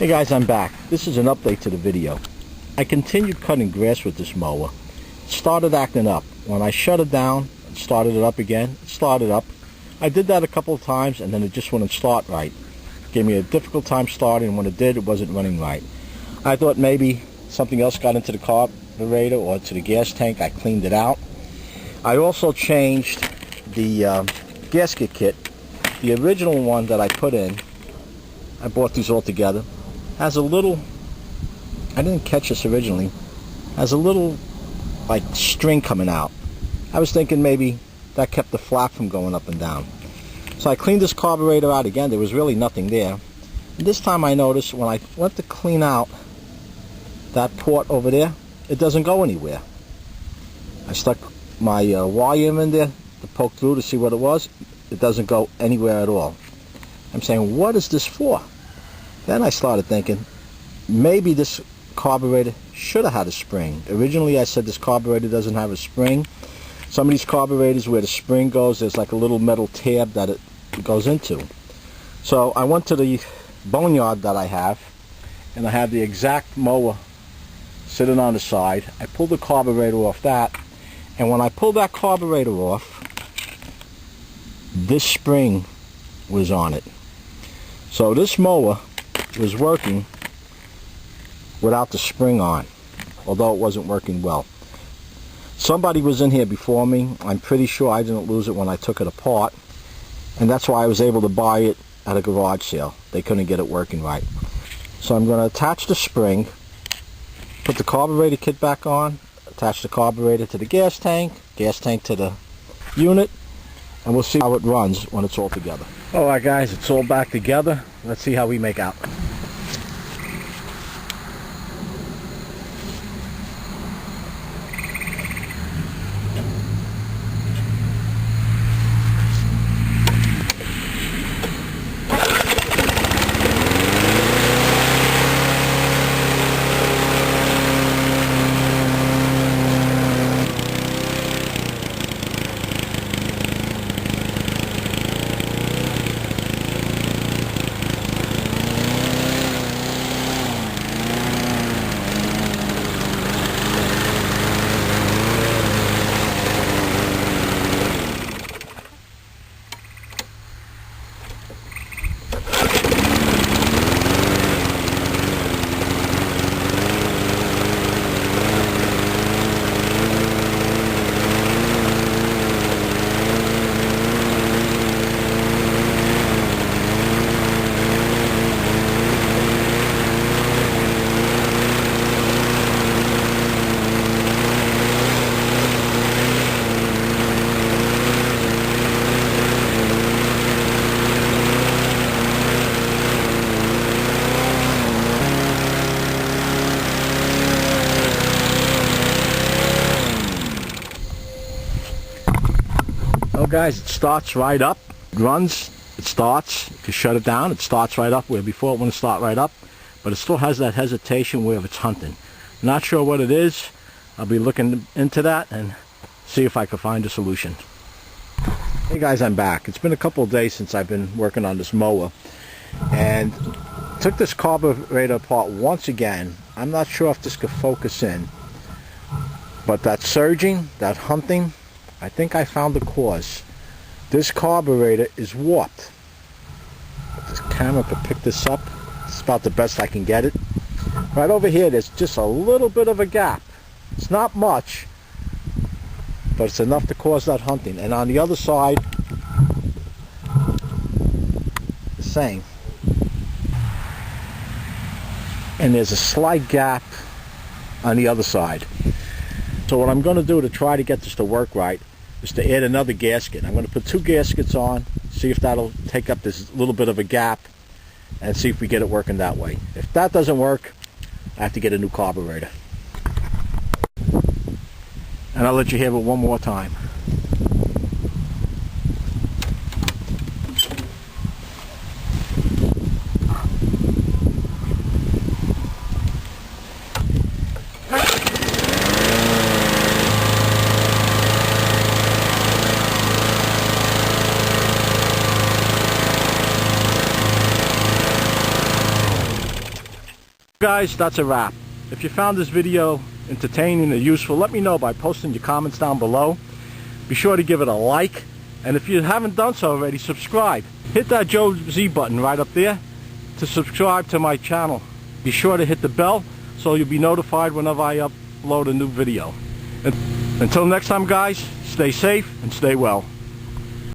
Hey guys, I'm back. This is an update to the video. I continued cutting grass with this mower. It started acting up. When I shut it down and started it up again, it started up. I did that a couple of times and then it just wouldn't start right. It gave me a difficult time starting, and when it did, it wasn't running right. I thought maybe something else got into the carburetor or to the gas tank. I cleaned it out. I also changed the gasket kit. The original one that I put in, I bought these all together, has a little, I didn't catch this originally, has a little like string coming out. I was thinking maybe that kept the flap from going up and down. So I cleaned this carburetor out again. There was really nothing there. And this time I noticed when I went to clean out that port over there, it doesn't go anywhere. I stuck my wire in there to poke through to see what it was. It doesn't go anywhere at all. I'm saying, what is this for? Then I started thinking, maybe this carburetor should have had a spring. Originally I said this carburetor doesn't have a spring. Some of these carburetors where the spring goes, there's like a little metal tab that it goes into. So I went to the boneyard that I have, and I have the exact mower sitting on the side. I pulled the carburetor off that, and when I pulled that carburetor off, this spring was on it. So this mower was working without the spring on, although it wasn't working well. Somebody was in here before me. I'm pretty sure I didn't lose it when I took it apart, and that's why I was able to buy it at a garage sale. They couldn't get it working right. So I'm going to attach the spring, put the carburetor kit back on, attach the carburetor to the gas tank to the unit, and we'll see how it runs when it's all together. Alright guys, it's all back together. Let's see how we make out. Guys, it starts right up, it runs, it starts. If you shut it down, it starts right up, where before it wouldn't start right up, but it still has that hesitation where it's hunting. Not sure what it is. I'll be looking into that and see if I can find a solution. Hey guys, I'm back. It's been a couple of days since I've been working on this mower, and took this carburetor apart once again. I'm not sure if this could focus in, but that surging, that hunting, I think I found the cause. This carburetor is warped. If this camera could pick this up, it's about the best I can get it. Right over here, there's just a little bit of a gap. It's not much, but it's enough to cause that hunting. And on the other side, the same. And there's a slight gap on the other side. So what I'm going to do to try to get this to work right is to add another gasket. I'm going to put 2 gaskets on, see if that'll take up this little bit of a gap, and see if we get it working that way. If that doesn't work, I have to get a new carburetor. And I'll let you hear it one more time. Guys, that's a wrap. If you found this video entertaining or useful, let me know by posting your comments down below. Be sure to give it a like, and if you haven't done so already, subscribe. Hit that Joe Z button right up there to subscribe to my channel. Be sure to hit the bell so you'll be notified whenever I upload a new video. And until next time, guys, stay safe and stay well.